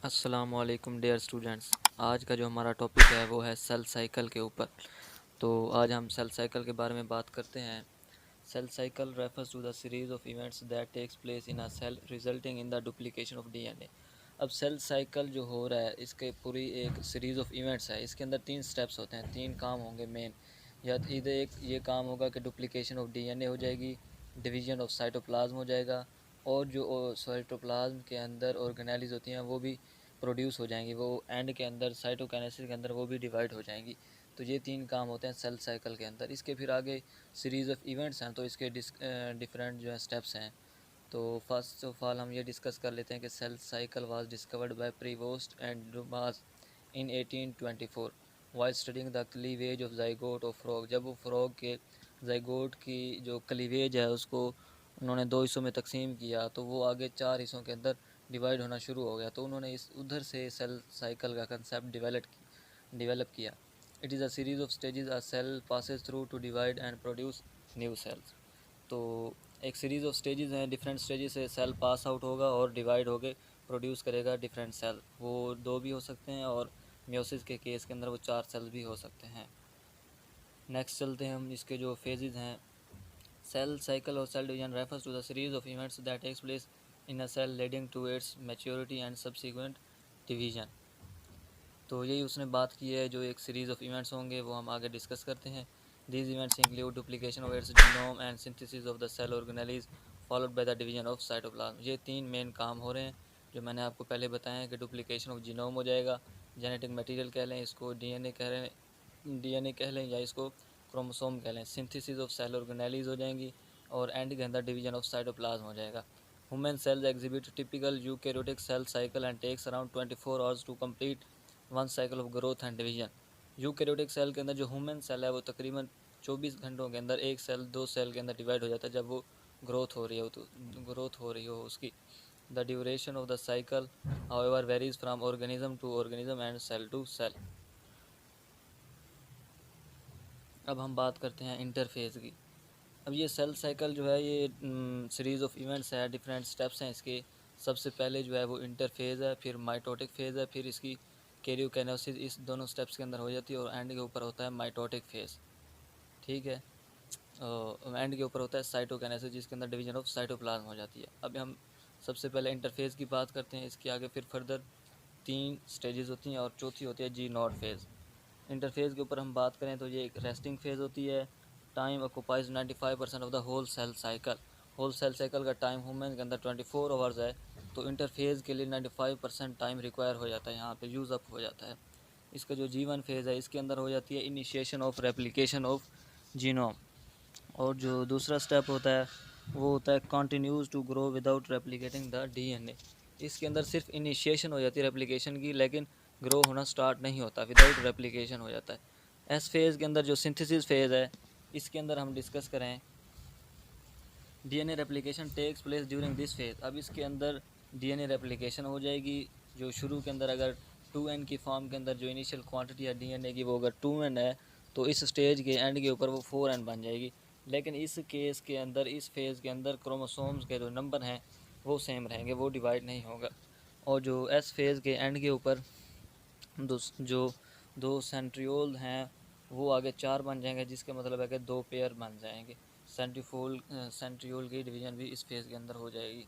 अस्सलाम वालेकुम dear students. आज का जो हमारा टॉपिक है वो है सेल साइकिल के ऊपर। तो आज हम सेल साइकिल के बारे में बात करते हैं। Cell cycle refers to the series of events that takes place in a cell resulting in the duplication of DNA. अब सेल साइकिल जो हो रहा है इसके पूरी एक सीरीज़ ऑफ इवेंट्स है। इसके अंदर 3 स्टेप्स होते हैं, 3 काम होंगे मेन। या इधर एक ये काम होगा कि डुप्लीकेशन ऑफ डीएनए हो जाएगी, डिवीजन ऑफ साइटोप्लाज्म हो जाएगा, और जो साइटोप्लाज्म के अंदर ऑर्गेनेलिज होती हैं वो भी प्रोड्यूस हो जाएंगी, वो एंड के अंदर साइटोकाइनेसिस के अंदर वो भी डिवाइड हो जाएंगी। तो ये 3 काम होते हैं सेल साइकिल के अंदर। इसके फिर आगे सीरीज़ ऑफ इवेंट्स हैं, तो इसके डिफरेंट जो है स्टेप्स हैं। तो फर्स्ट ऑफ ऑल हम ये डिस्कस कर लेते हैं कि cell cycle was discovered by Prevost and Dumas in 1824 while studying the cleavage of zygote of frog. जब वो फ्रॉग के जाइगोट की जो क्लीवेज है उसको उन्होंने 2 हिस्सों में तकसीम किया, तो वो आगे 4 हिस्सों के अंदर डिवाइड होना शुरू हो गया। तो उन्होंने इस उधर से सेल साइकिल का कंसेप्ट डेवलप किया। It is a series of stages a cell passes through to divide and produce new cells. तो एक सीरीज़ ऑफ स्टेजेस हैं, डिफरेंट स्टेजेस से सेल पास आउट होगा और डिवाइड होके प्रोड्यूस करेगा डिफरेंट सेल। वो 2 भी हो सकते हैं और म्योसिस के केस के अंदर वो 4 सेल्स भी हो सकते हैं। नेक्स्ट चलते हैं हम, इसके जो फेजेस हैं। सेल साइकिल और cell division refers to the series of events that takes place in a cell leading to its maturity and subsequent division. तो यही उसने बात की है, जो एक सीरीज़ ऑफ इवेंट्स होंगे वो हम आगे डिस्कस करते हैं। These events include duplication of its genome and synthesis of the cell organelles followed by the division of cytoplasm. ये 3 मेन काम हो रहे हैं जो मैंने आपको पहले बताया है कि डुप्लीकेशन ऑफ जीनोम हो जाएगा, जेनेटिक मटेरियल कह लें इसको, डीएनए कह लें या इसको क्रोमोसोम कह लें, सिंथेसिस ऑफ सेल ऑर्गेनेलिज हो जाएंगी, और एंड के अंदर डिवीजन ऑफ साइटोप्लाज्म हो जाएगा। Human cells exhibit typical eukaryotic cell cycle and takes around 24 hours to complete one cycle of growth and division. Eukaryotic cell के अंदर जो ह्यूमन सेल है वो तकरीबन 24 घंटों के अंदर एक सेल 2 सेल के अंदर डिवाइड हो जाता है जब वो ग्रोथ हो रही हो उसकी। The duration of the cycle however varies from organism to organism and cell to cell. अब हम बात करते हैं इंटरफेज की। अब ये सेल साइकिल जो है ये सीरीज़ ऑफ इवेंट्स है, डिफरेंट स्टेप्स हैं इसके। सबसे पहले जो है वो इंटरफेज़ है, फिर माइटोटिक फेज़ है, फिर इसकी कैरियोकाइनेसिस, इस दोनों स्टेप्स के अंदर हो जाती है, और एंड के ऊपर होता है माइटोटिक फेज़। ठीक है, एंड के ऊपर होता है साइटोकाइनेसिस जिसके अंदर डिवीजन ऑफ साइटोप्लाज्म हो जाती है। अब हम सबसे पहले इंटरफेज़ की बात करते हैं, इसके आगे फिर फर्दर 3 स्टेजेस होती हैं और चौथी होती है जी नॉट फेज़। इंटरफेस के ऊपर हम बात करें तो ये एक रेस्टिंग फेज़ होती है। Time occupies 95% of the whole cell cycle. Whole cell cycle का टाइम ह्यूमन के अंदर 24 आवर्स है, तो इंटरफेज़ के लिए 95% टाइम रिक्वायर हो जाता है, यहाँ पे यूज़ अप हो जाता है। इसका जो जी1 फेज़ है इसके अंदर हो जाती है initiation of replication of genome, और जो दूसरा स्टेप होता है वो होता है continues to grow without replicating the DNA. इसके अंदर सिर्फ इनिशिएशन हो जाती है रेप्लिकेशन की, लेकिन ग्रो होना स्टार्ट नहीं होता, विदाउट रेप्लिकेशन हो जाता है। एस फेज़ के अंदर जो सिंथेसिस फेज़ है इसके अंदर हम डिस्कस करें, DNA replication takes place during this phase. अब इसके अंदर डीएनए रेप्लिकेशन हो जाएगी, जो शुरू के अंदर अगर 2n की फॉर्म के अंदर जो इनिशियल क्वांटिटी है डीएनए की वो अगर 2n है, तो इस स्टेज के एंड के ऊपर वो 4n बन जाएगी। लेकिन इस केस के अंदर, इस फेज़ के अंदर क्रोमोसोम्स के जो नंबर हैं वो सेम रहेंगे, वो डिवाइड नहीं होगा। और जो एस फेज़ के एंड के ऊपर जो 2 सेंट्रियोल हैं वो आगे 4 बन जाएंगे, जिसका मतलब है कि 2 पेयर बन जाएंगे। सेंट्रियोल की डिवीज़न भी इस फेज़ के अंदर हो जाएगी।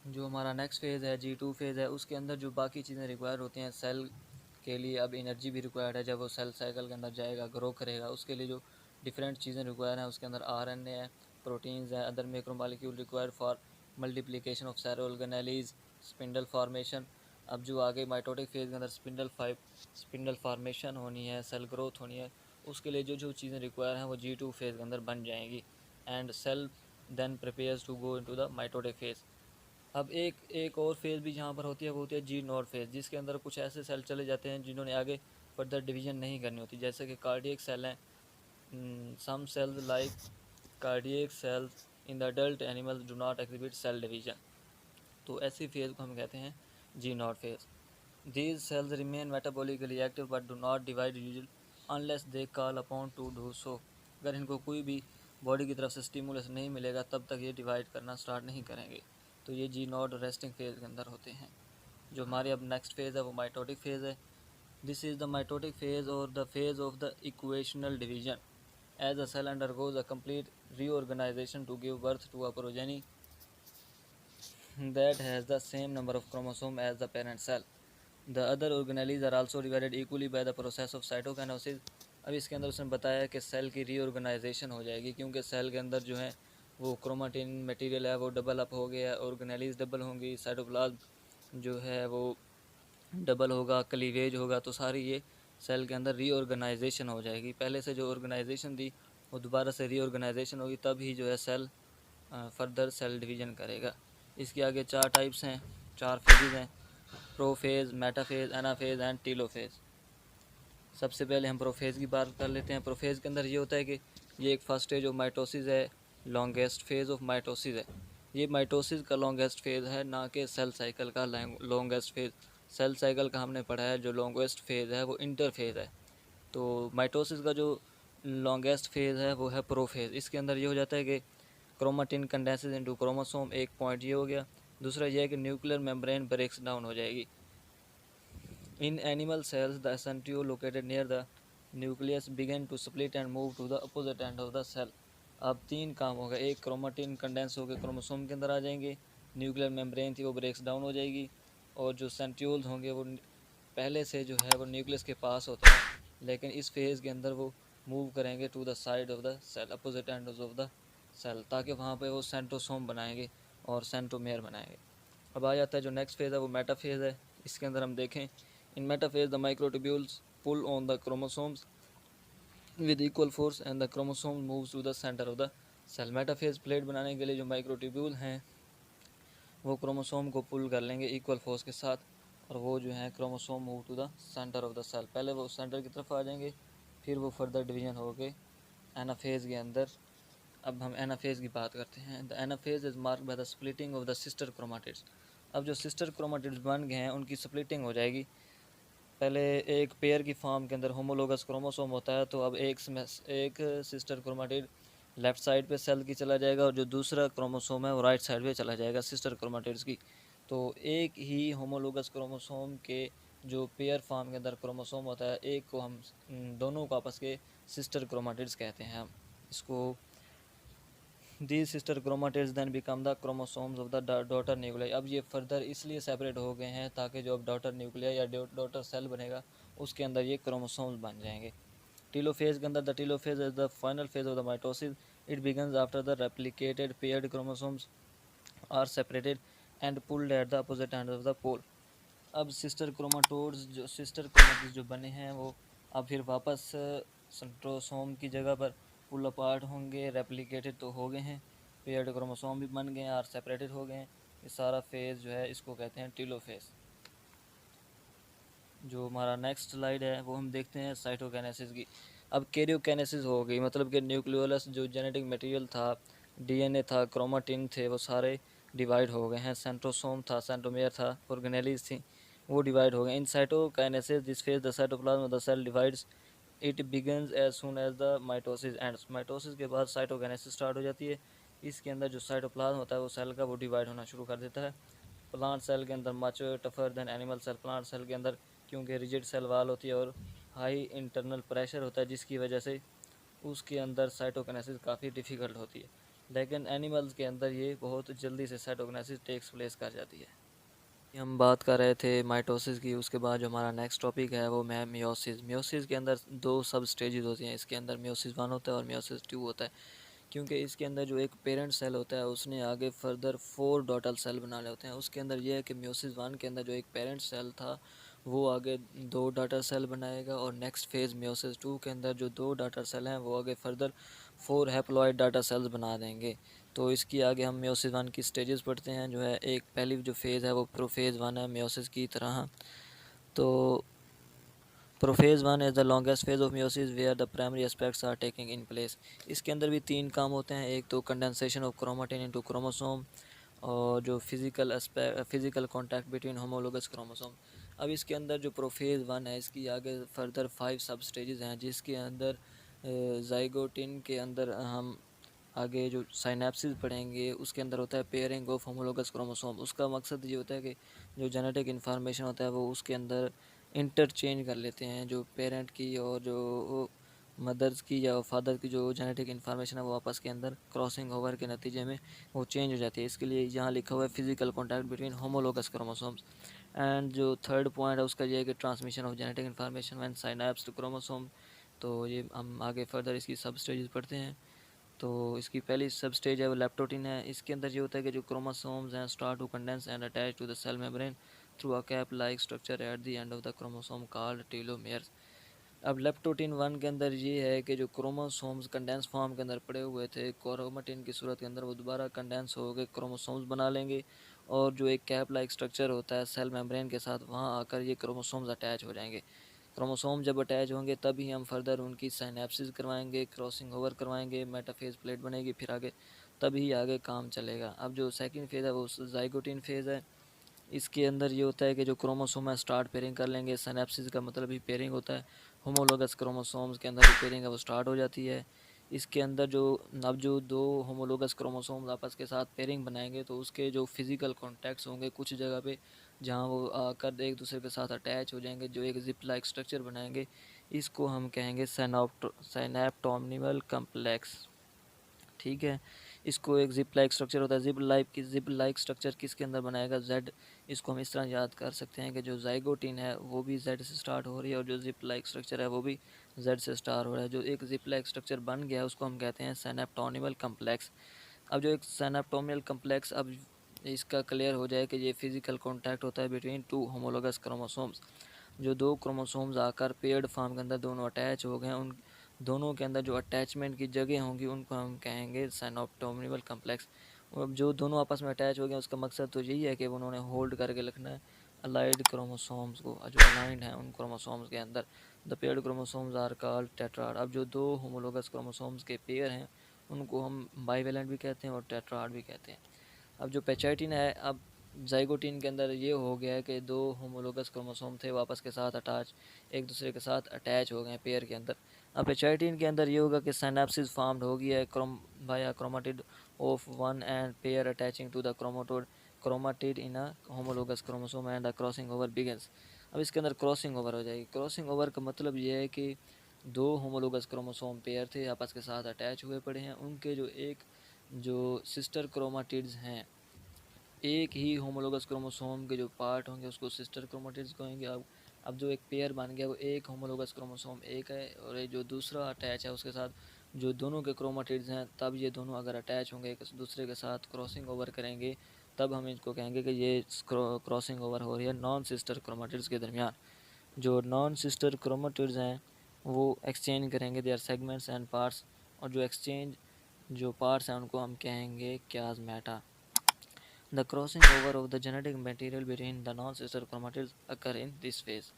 जो हमारा नेक्स्ट फेज़ है जी2 फेज़ है, उसके अंदर जो बाकी चीज़ें रिक्वायर होती हैं सेल के लिए, अब एनर्जी भी रिक्वायर्ड है जब वो सेल साइकिल के अंदर जाएगा, ग्रो करेगा, उसके लिए जो डिफरेंट चीज़ें रिक्वायर हैं उसके अंदर आरएनए है, प्रोटीन्स हैं, other macromolecule required for multiplication of cell organelles, spindle formation. अब जो आगे माइटोटिक फेज़ के अंदर स्पिंडल फार्मेशन होनी है, सेल ग्रोथ होनी है, उसके लिए जो जो चीज़ें रिक्वायर हैं वो जी2 फेज़ के अंदर बन जाएंगी, and cell then prepares to go into the mitotic phase. अब एक और फेज़ भी जहाँ पर होती है वो होती है जी नॉट फेज़, जिसके अंदर कुछ ऐसे सेल चले जाते हैं जिन्होंने आगे फर्दर डिवीज़न नहीं करनी होती, जैसे कि कार्डियक सेल हैं। Some cells like cardiac cells in the adult animals do not exhibit cell division. तो ऐसी फेज़ को हम कहते हैं G naught phase. These cells remain metabolically active but do not divide usually unless they call upon to do so. अगर इनको कोई भी बॉडी की तरफ से स्टिमुलस नहीं मिलेगा तब तक ये डिवाइड करना स्टार्ट नहीं करेंगे। तो ये जी नॉट रेस्टिंग फेज़ के अंदर होते हैं। जो हमारे अब नेक्स्ट फेज़ है वो माइटोटिक फेज़ है। This is the mitotic phase और the phase of the equational division as a cell undergoes a complete reorganization to give birth to a progeny that has the same number of chromosomes as the parent cell. The other organelles are also divided equally by the process of cytokinesis. अब इसके अंदर उसने बताया कि cell की reorganisation हो जाएगी, क्योंकि सेल के अंदर जो है वो क्रोमाटिन मटेरियल है वो डबल अप हो गया, ऑर्गेनेलीज डबल होंगी, साइटोप्लाज्म जो है वो डबल होगा, क्लीवेज होगा, तो सारी ये सेल के अंदर रीऑर्गेनाइजेशन हो जाएगी। पहले से जो ऑर्गेनाइजेशन थी वो दोबारा से रीऑर्गेनाइजेशन होगी, तब ही जो है सेल फर्दर सेल डिवीजन करेगा। इसके आगे 4 टाइप्स हैं, 4 फेजेज़ हैं, प्रोफेज़, मेटाफेज़, एनाफेज़ एंड टीलोफेज़। सबसे पहले हम प्रोफेज़ की बात कर लेते हैं। प्रोफेज़ के अंदर ये होता है कि ये एक फर्स्ट स्टेज ऑफ माइटोसिस है, लॉन्गेस्ट फेज़ ऑफ माइटोसिस है। ये माइटोसिस का लॉन्गेस्ट फेज़ है, ना कि सेल साइकिल का लॉन्गेस्ट फेज़। सेल साइकिल का हमने पढ़ा है जो लॉन्गेस्ट फेज़ है वो इंटरफेज़ है। तो माइटोसिस का जो लॉन्गेस्ट फेज़ है वो है प्रोफेज़। इसके अंदर ये हो जाता है कि क्रोमाटिन कंडेंसेस इनटू क्रोमोसोम, एक पॉइंट ये हो गया। दूसरा ये है कि न्यूक्लियर मेम्ब्रेन ब्रेक्स डाउन हो जाएगी। In animal cells the centriole located near the nucleus begin to split and move to the opposite end of the cell. अब 3 काम हो गए, एक क्रोमाटिन कंडेंस होकर क्रोमोसोम के अंदर आ जाएंगे, न्यूक्लियर मेम्ब्रेन थी वो ब्रेक्स डाउन हो जाएगी, और जो सेंट्रियोल्स होंगे वो पहले से जो है वो न्यूक्लियस के पास होते हैं, लेकिन इस फेज़ के अंदर वो मूव करेंगे to the side of the cell, opposite end of the cell, ताकि वहाँ पे वो सेंट्रोसोम बनाएंगे और सेंट्रोमेयर बनाएंगे। अब आ जाता है जो नेक्स्ट फेज़ है वो मेटाफेज़ है। इसके अंदर हम देखें, in metaphase the microtubules pull on the chromosomes with equal force and the chromosome moves to the centre of the cell. Metaphase plate बनाने के लिए जो माइक्रोट्यूब्यूल हैं वो क्रोमोसोम को पुल कर लेंगे इक्वल फोर्स के साथ, और वो जो है chromosome move to the centre of the cell. पहले वो सेंटर की तरफ आ जाएंगे, फिर वो फर्दर डिवीजन हो गए एनाफेज़ के अंदर। अब हम एनाफेज़ की बात करते हैं। The anaphase is marked by the splitting of the sister chromatids. अब जो सिस्टर क्रोमाटिड्स बन गए हैं उनकी स्प्लिटिंग हो जाएगी। पहले एक पेयर की फॉर्म के अंदर होमोलोगस क्रोमोसोम होता है, तो अब एक सिस्टर क्रोमाटिड लेफ़्ट साइड पे सेल की चला जाएगा, और जो दूसरा क्रोमोसोम है वो राइट साइड पे चला जाएगा सिस्टर क्रोमाटिड्स की। तो एक ही होमोलोगस क्रोमोसोम के जो पेयर फॉर्म के अंदर क्रोमोसोम होता है, एक को हम दोनों को आपस के सिस्टर क्रोमाटिड्स कहते हैं। हम इसको These sister chromatids then become the chromosomes of the daughter nuclei। अब ये फर्दर इसलिए सेपरेट हो गए हैं ताकि जो अब डॉटर न्यूक्लिया या डॉटर सेल बनेगा उसके अंदर ये क्रोमोसोम्स बन जाएंगे। टीलोफेज के अंदर the telophase is the final phase of the mitosis. It begins after the replicated paired chromosomes are separated and pulled at the opposite end of the pole. अब sister chromatids जो बने हैं वो अब फिर वापस सेंट्रोसोम की जगह पर पुल अपार्ट होंगे, रेप्लिकेटेड तो हो गए हैं, पेयर्ड क्रोमोसोम भी बन गए हैं और सेपरेटेड हो गए हैं। ये सारा फेज़ जो है इसको कहते हैं टीलोफेज। जो हमारा नेक्स्ट स्लाइड है वो हम देखते हैं साइटोकाइनेसिस की। अब कैरियोकाइनेसिस हो गई, मतलब कि न्यूक्लियोलस जो जेनेटिक मटेरियल था, डीएनए था, क्रोमाटिन थे, वो सारे डिवाइड हो गए हैं। सेंट्रोसोम था, सेंट्रोमेयर था, ऑर्गेनेलीज थी, वो डिवाइड हो गए। In cytokinesis this phase the cytoplasm of the cell divides. It begins as soon as the mitosis ends. Mitosis के बाद साइटोकाइनेसिस स्टार्ट हो जाती है। इसके अंदर जो साइटोप्लाज्म होता है वो सेल का वो डिवाइड होना शुरू कर देता है। प्लांट सेल के अंदर much tougher than animal cell. Plant cell के अंदर क्योंकि रिजिड सेल वाल होती है और हाई इंटरनल प्रेशर होता है, जिसकी वजह से उसके अंदर साइटोकिनेसिस काफ़ी डिफ़िकल्ट होती है। लेकिन एनिमल्स के अंदर ये बहुत जल्दी से साइटोकिनेसिस टेक्स प्लेस कर जाती है। हम बात कर रहे थे माइटोसिस की, उसके बाद जो हमारा नेक्स्ट टॉपिक है वो है मियोसिस। मियोसिस के अंदर 2 सब स्टेजेस होती हैं। इसके अंदर मियोसिस 1 होता है और मियोसिस 2 होता है, क्योंकि इसके अंदर जो एक पेरेंट सेल होता है उसने आगे फर्दर 4 डॉटर सेल बनाने होते हैं। उसके अंदर यह है कि मियोसिस 1 के अंदर जो एक पेरेंट सेल था वो आगे 2 डॉटर सेल बनाएगा, और नेक्स्ट फेज़ मियोसिस 2 के अंदर जो 2 डॉटर सेल हैं वो आगे फर्दर 4 हैप्लॉइड डाटा सेल्स बना देंगे। तो इसकी आगे हम मियोसिस 1 की स्टेजेस पढ़ते हैं। जो है एक पहली जो फेज़ है वो प्रोफेज़ 1 है मियोसिस की तरह। तो prophase 1 is the longest phase of meiosis where the primary aspects are taking in place. इसके अंदर भी 3 काम होते हैं। एक तो condensation of chromatin into chromosome, और जो physical contact between homologous chromosome. अब इसके अंदर जो प्रोफेज़ 1 है इसकी आगे फर्दर 5 सब स्टेजेस हैं, जिसके अंदर जाइगोटिन के अंदर हम आगे जो साइनेप्सिस पढ़ेंगे उसके अंदर होता है पेयरिंग ऑफ होमोलोगस क्रोमोसोम। उसका मकसद ये होता है कि जो जेनेटिक इन्फॉर्मेशन होता है वो उसके अंदर इंटरचेंज कर लेते हैं, जो पेरेंट की और जो मदर्स की या फादर की जो जेनेटिक इन्फॉर्मेशन है वो आपस के अंदर क्रॉसिंग ओवर के नतीजे में वो चेंज हो जाती है। इसके लिए यहाँ लिखा हुआ है physical contact between homologous chromosomes. And जो थर्ड पॉइंट है उसका ये है कि transmission of genetic information when synapse to chromosome. तो ये हम आगे फर्दर इसकी सब स्टेजेस पढ़ते हैं। तो इसकी पहली सब स्टेज है वो लेप्टोटिन है। इसके अंदर ये होता है कि जो क्रोमोसोम्स हैं start to condense and attach to the cell membrane through a cap like structure at the end of the chromosome called telomeres. अब लेप्टोटिन 1 के अंदर ये है कि जो क्रोमोसोम्स कंडेंस फॉर्म के अंदर पड़े हुए थे क्रोमेटिन की सूरत के अंदर, वो दोबारा कंडेंस हो गए क्रोमोसोम्स बना लेंगे, और जो एक कैप लाइक स्ट्रक्चर होता है सेल मेम्ब्रेन के साथ, वहाँ आकर ये क्रोमोसोम्स अटैच हो जाएंगे। क्रोमोसोम जब अटैच होंगे तभी हम फर्दर उनकी साइनेप्सिस करवाएंगे, क्रॉसिंग ओवर करवाएंगे, मेटाफेज प्लेट बनेगी, फिर आगे तभी आगे काम चलेगा। अब जो सेकंड फेज़ है वो ज़ाइगोटिन फेज़ है। इसके अंदर ये होता है कि जो क्रोमोसोम है स्टार्ट पेयरिंग कर लेंगे। सिनेप्सिस का मतलब ही पेयरिंग होता है। होमोलोगस क्रोमोसोम्स के अंदर जो पेयरिंग है वो स्टार्ट हो जाती है। इसके अंदर जो दो होमोलोगस क्रोमोसोम्स आपस के साथ पेयरिंग बनाएंगे तो उसके जो फिज़िकल कॉन्टैक्ट्स होंगे कुछ जगह पे, जहाँ वो आकर एक दूसरे के साथ अटैच हो जाएंगे, जो एक जिप लाइक स्ट्रक्चर बनाएंगे, इसको हम कहेंगे साइनैप्टोनिमल कम्प्लेक्स। ठीक है। इसको एक जिप लाइक स्ट्रक्चर होता है। जिप लाइक स्ट्रक्चर किसके अंदर बनाएगा? जेड। इसको हम इस तरह याद कर सकते हैं कि जो ज़ाइगोटिन है वो भी जेड से स्टार्ट हो रही है और जो जिप लाइक स्ट्रक्चर है वो भी जेड से स्टार्ट हो रहा है। जो एक जिप लाइक स्ट्रक्चर बन गया है उसको हम कहते हैं सैनेप्टोनिमल कम्प्लेक्स। अब जो एक सैनेप्टोनिमल कम्प्लेक्स, अब इसका क्लियर हो जाए कि ये फिजिकल कॉन्टैक्ट होता है बिटवीन टू होमोलोगस क्रोमोसोम्स। जो दो क्रोमोसोम्स आकर पेयर्ड फॉर्म के अंदर दोनों अटैच हो गए, उन दोनों के अंदर जो अटैचमेंट की जगह होंगी उनको हम कहेंगे साइनोप्टोमिनल कम्प्लेक्स। अब जो दोनों आपस में अटैच हो गए उसका मकसद तो यही है कि उन्होंने होल्ड करके रखना है अलाइड क्रोमोसोम्स को, जो अलाइंड हैं उन क्रोमोसोम्स के अंदर। The paired chromosomes are called tetrad. अब जो दो होमोलोगस क्रोमोसोम्स के पेयर हैं उनको हम बाइवेलेंट भी कहते हैं और टेट्राड भी कहते हैं। अब जो पेचाइटिन है, अब जाइगोटिन के अंदर ये हो गया है कि दो होमोलोगस क्रोमोसोम थे वापस के साथ एक दूसरे के साथ अटैच हो गए हैं पेयर के अंदर। अब पेचाइटिन के अंदर ये होगा कि सिनेप्सिस फॉर्म्ड हो गया है via chromatid of one and pair attaching to the chromatid in a homologous chromosome and the crossing over begins. अब इसके अंदर क्रॉसिंग ओवर हो जाएगी। क्रॉसिंग ओवर का मतलब ये है कि दो होमोलोगस क्रोमोसोम पेयर थे आपस के साथ अटैच हुए पड़े हैं, उनके जो सिस्टर क्रोमाटिड्स हैं, एक ही होमोलोगस क्रोमोसोम के जो पार्ट होंगे उसको सिस्टर क्रोमाटिड्स कहेंगे। अब जो एक पेयर बन गया वो एक होमोलोगस क्रोमोसोम एक है, और ये जो दूसरा अटैच है उसके साथ जो दोनों के क्रोमाटिड्स हैं, तब ये दोनों अगर अटैच होंगे एक दूसरे के साथ क्रॉसिंग ओवर करेंगे, तब हम इनको कहेंगे कि ये क्रॉसिंग ओवर हो रही है नॉन सिस्टर क्रोमाटिड्स के दरमियान। जो नॉन सिस्टर क्रोमाटिड्स हैं वो एक्सचेंज करेंगे देयर सेगमेंट्स एंड पार्ट्स, और जो पार्ट्स हैं उनको हम कहेंगे क्याज़मेटा। The crossing over of the genetic material between the non-sister chromatids occur in this phase।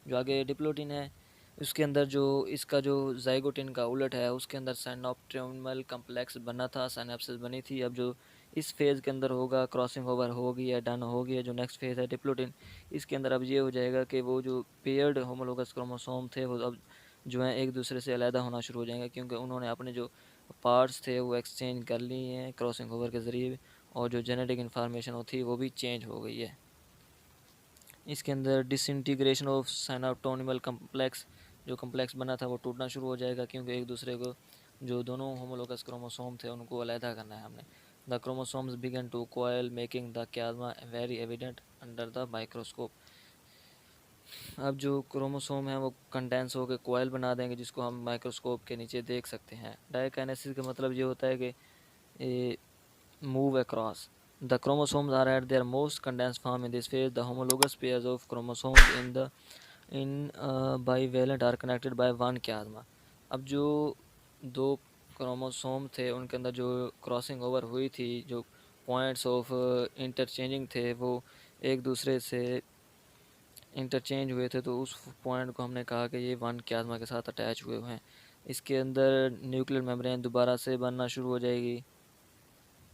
जो आगे डिप्लोटिन है उसके अंदर जो इसका जो जाइगोटिन का उलट है उसके अंदर साइनोप्टोमिनल कम्प्लेक्स बना था, साइनेप्सिस बनी थी। अब जो इस फेज़ के अंदर होगा क्रॉसिंग ओवर होगी या डन होगी, जो नेक्स्ट फेज़ है डिप्लोटिन, इसके अंदर अब ये हो जाएगा कि वो जो पेयर्ड होमोलोगस क्रोमोसोम थे वो अब जो है एक दूसरे से अलहदा होना शुरू हो जाएंगे, क्योंकि उन्होंने अपने जो पार्ट्स थे वो एक्सचेंज कर लिए हैं क्रॉसिंग ओवर के ज़रिए, और जो जेनेटिक इन्फॉर्मेशन थी वो भी चेंज हो गई है। इसके अंदर डिसइंटीग्रेशन ऑफ साइनोप्टोनिमल कम्प्लेक्स, जो कम्प्लेक्स बना था वो टूटना शुरू हो जाएगा, क्योंकि एक दूसरे को जो दोनों होमोलोगस क्रोमोसोम थे उनको अलहदा करना है हमने। The chromosomes begin to coil making the chiasma very evident under the microscope. अब जो क्रोमोसोम है वो कंडेंस होकर कोयल बना देंगे जिसको हम माइक्रोस्कोप के नीचे देख सकते हैं। डायकाइनेसिस का मतलब ये होता है कि move across. The chromosomes are at their most condensed form in this phase. The homologous pairs of chromosomes in bivalent are connected by one chiasma. अब जो दो क्रोमोसोम थे उनके अंदर जो क्रॉसिंग ओवर हुई थी, जो पॉइंट्स ऑफ इंटरचेंजिंग थे वो एक दूसरे से इंटरचेंज हुए थे, तो उस पॉइंट को हमने कहा कि ये वन क्यास्मा के साथ अटैच हुए हैं। इसके अंदर न्यूक्लियर मेम्ब्रेन दोबारा से बनना शुरू हो जाएगी।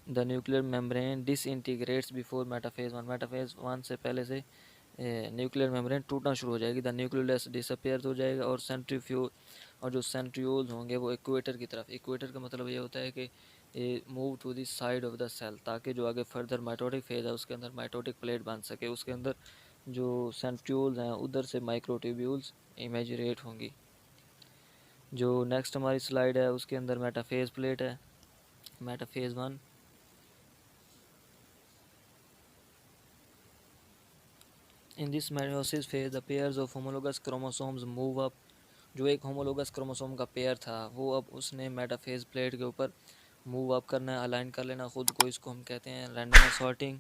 The nuclear membrane डिसइंटीग्रेट्स before metaphase one. Metaphase one से पहले से न्यूक्लियर मेम्ब्रेन टूटना शुरू हो जाएगी। द न्यूक्लियस डिसअपेयर हो जाएगा और सेंट्रीफ्यूज, और जो सेंट्रियोल्स होंगे वो इक्वेटर की तरफ। इक्वेटर का मतलब ये होता है कि ये move to the side of the cell, ताकि जो आगे फर्दर माइटोटिक फेज है उसके अंदर माइटोटिक प्लेट बन सके, उसके अंदर जो सेंट्रियोल्स हैं उधर से माइक्रोट्यूब्यूल्स इमेजिनेट होंगी। जो नेक्स्ट हमारी स्लाइड है उसके अंदर मेटाफेज प्लेट है, metaphase 1। In this meiosis phase the pairs of homologous chromosomes move up. जो एक होमोलोगस क्रोमोसोम का पेयर था वो अब उसने मेटाफेज प्लेट के ऊपर मूव अप करना है, अलाइन कर लेना खुद को। इसको हम कहते हैं random assorting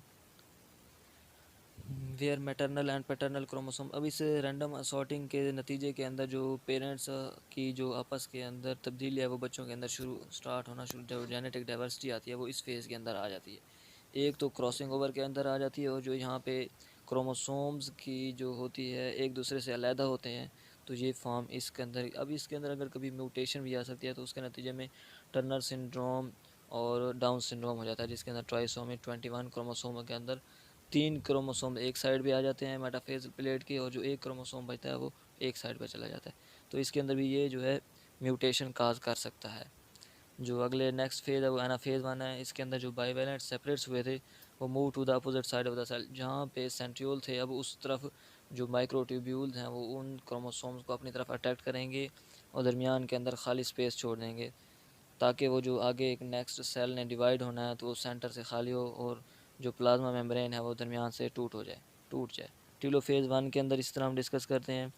where maternal and paternal chromosome. अब इस रैंडम असॉर्टिंग के नतीजे के अंदर जो पेरेंट्स की जो आपस के अंदर तब्दीली है वो बच्चों के अंदर स्टार्ट होना शुरू, जो जेनेटिक डाइवर्सिटी आती है वो इस फेज़ के अंदर आ जाती है। एक तो क्रॉसिंग ओवर के अंदर आ जाती है, और जो यहाँ पे क्रोमोसोम्स की जो होती है एक दूसरे से अलहदा होते हैं, तो ये फॉर्म इसके अंदर। अब इसके अंदर अगर कभी म्यूटेशन भी आ सकती है तो उसके नतीजे में टर्नर सिंड्रोम और डाउन सिंड्रोम हो जाता है, जिसके अंदर ट्राइसोमी 21 क्रोमोसोम के अंदर 3 क्रोमोसोम एक साइड पे आ जाते हैं मेटाफेज प्लेट के, और जो एक क्रोमोसोम बचता है वो एक साइड पे चला जाता है। तो इसके अंदर भी ये जो है म्यूटेशन काज कर सकता है। जो अगले नेक्स्ट फेज़ है वो एनाफेज 1 है। इसके अंदर जो बाइवेलेंट सेपरेट्स हुए थे वो move to the opposite side of the cell. जहाँ पे सेंट्रियोल थे अब उस तरफ जो माइक्रोट्यूब्यूल्स हैं वो उन क्रोमोसोम्स को अपनी तरफ अट्रैक्ट करेंगे और दरमियान के अंदर खाली स्पेस छोड़ देंगे, ताकि वो जो आगे एक नेक्स्ट सेल ने डिवाइड होना है तो वो सेंटर से खाली हो और जो प्लाज्मा मेम्ब्रेन है वो दरमियान से टूट जाए। टीलोफेज़ 1 के अंदर इस तरह हम डिस्कस करते हैं।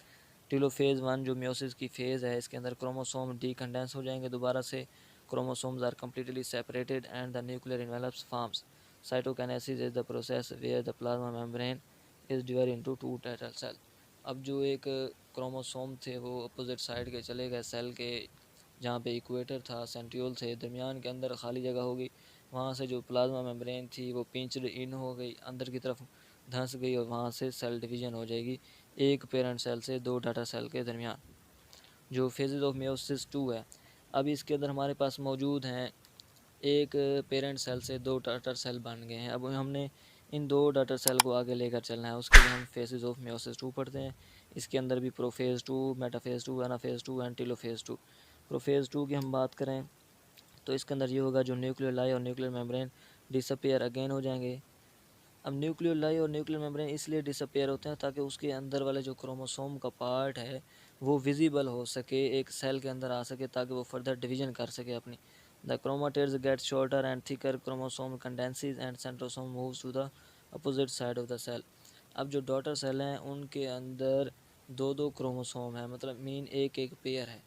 टीलोफेज़ 1 जो मियोसिस की फ़ेज़ है, इसके अंदर क्रोमोसोम डीकंडेंस हो जाएंगे दोबारा से, chromosomes are completely separated and the nuclear envelopes forms. Cytokinesis is the process where the plasma membrane is divided into two total cell. अब जो एक क्रोमोसोम थे वो अपोजिट साइड के चले गए सेल के, जहाँ पे इक्वेटर था, सेंट्रियोल थे, दरमियान के अंदर खाली जगह होगी, वहाँ से जो प्लाज्मा मेम्ब्रेन थी वो पिंच्ड इन हो गई, अंदर की तरफ धंस गई, और वहाँ से सेल डिवीजन हो जाएगी एक पेरेंट सेल से दो डाटा सेल के दरमियान। जो फेजेस ऑफ मियोसिस 2 है, अब इसके अंदर हमारे पास मौजूद हैं एक पेरेंट सेल से दो डाटर सेल बन गए हैं। अब हमने इन दो डाटर सेल को आगे लेकर चलना है, उसके लिए हम फेजेस ऑफ मियोसिस 2 पढ़ते हैं। इसके अंदर भी prophase 2, metaphase 2, anaphase 2 and telophase 2। Prophase 2 की हम बात करें तो इसके अंदर ये होगा जो न्यूक्लियोलाई और न्यूक्लियर मेम्ब्रेन डिसअपियर अगेन हो जाएंगे। अब न्यूक्लियोलाई और न्यूक्लियर मेम्ब्रेन इसलिए डिसअपियर होते हैं ताकि उसके अंदर वाले जो क्रोमोसोम का पार्ट है वो विजिबल हो सके, एक सेल के अंदर आ सके, ताकि वो फर्दर डिवीजन कर सके अपनी। The chromatids get shorter and thicker, chromosome condenses and centrosome moves to the opposite side of the cell. अब जो डॉटर सेल हैं उनके अंदर दो दो क्रोमोसोम है, मतलब मीन एक एक पेयर है।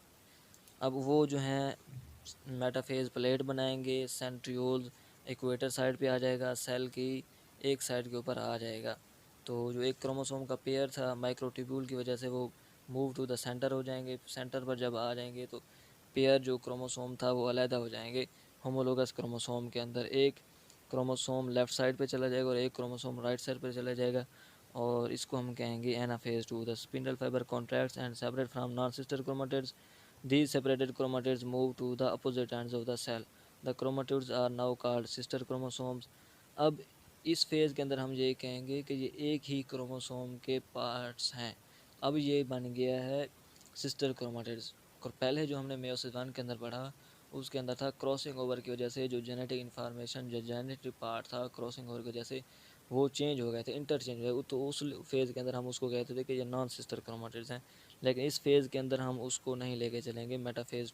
अब वो जो हैं मेटाफेज प्लेट बनाएंगे, सेंट्रियोल इक्वेटर साइड पे आ जाएगा, सेल की एक साइड के ऊपर आ जाएगा। तो जो एक क्रोमोसोम का पेयर था माइक्रोट्यूब्यूल की वजह से वो मूव टू द सेंटर हो जाएंगे। सेंटर पर जब आ जाएंगे तो पेयर जो क्रोमोसोम था वो अलहदा हो जाएंगे। होमोलोगस क्रोमोसोम के अंदर एक क्रोमोसोम लेफ़्ट साइड पे चला जाएगा और एक क्रोमोसोम राइट साइड पर चला जाएगा, और इसको हम कहेंगे anaphase 2। The spindle fibre contracts and separate from non sister chromatids. These separated chromatids move to the opposite ends of the cell. The chromatids are now called sister chromosomes. अब इस phase के अंदर हम ये कहेंगे कि ये एक ही क्रोमोसोम के पार्ट्स हैं। अब ये बन गया है सिस्टर क्रोमाटिड्स। और पहले जो हमने मेयोसिस 1 के अंदर पढ़ा उसके अंदर था क्रॉसिंग ओवर की वजह से जो जेनेटिक इन्फॉर्मेशन, जो जेनेटिक पार्ट था क्रॉसिंग ओवर की वजह से वो चेंज हो गए थे, इंटरचेंज हो गए, तो उस फेज़ के अंदर हम उसको कहते थे कि ये नॉन सिस्टर क्रोमाटिड्स हैं। लेकिन इस फेज़ के अंदर हम उसको नहीं लेके चलेंगे। मेटाफेज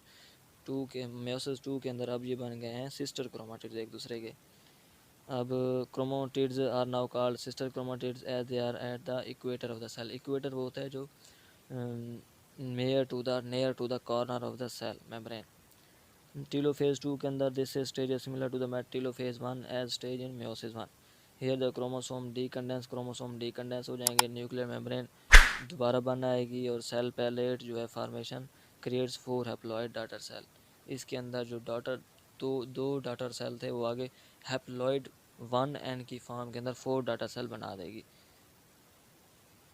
2 के मेयोसिस 2 के अंदर अब ये बन गए हैं सिस्टर क्रोमाटिड्स एक दूसरे के। अब chromatids are now called sister chromatids as they are at the equator of the cell. Equator वो होता है जो near to the corner of the cell membrane. Telophase 2 के अंदर this stage is similar to the telophase 1 as stage in meiosis 1। Here the chromosome decondense हो जाएंगे, nuclear membrane दोबारा बन आएगी, और सेल पैलेट जो है formation creates 4 haploid daughter cell. इसके अंदर जो दो डॉटर सेल थे वो आगे हैप्लॉइड 1n की फॉर्म के अंदर 4 डॉटर सेल बना देगी।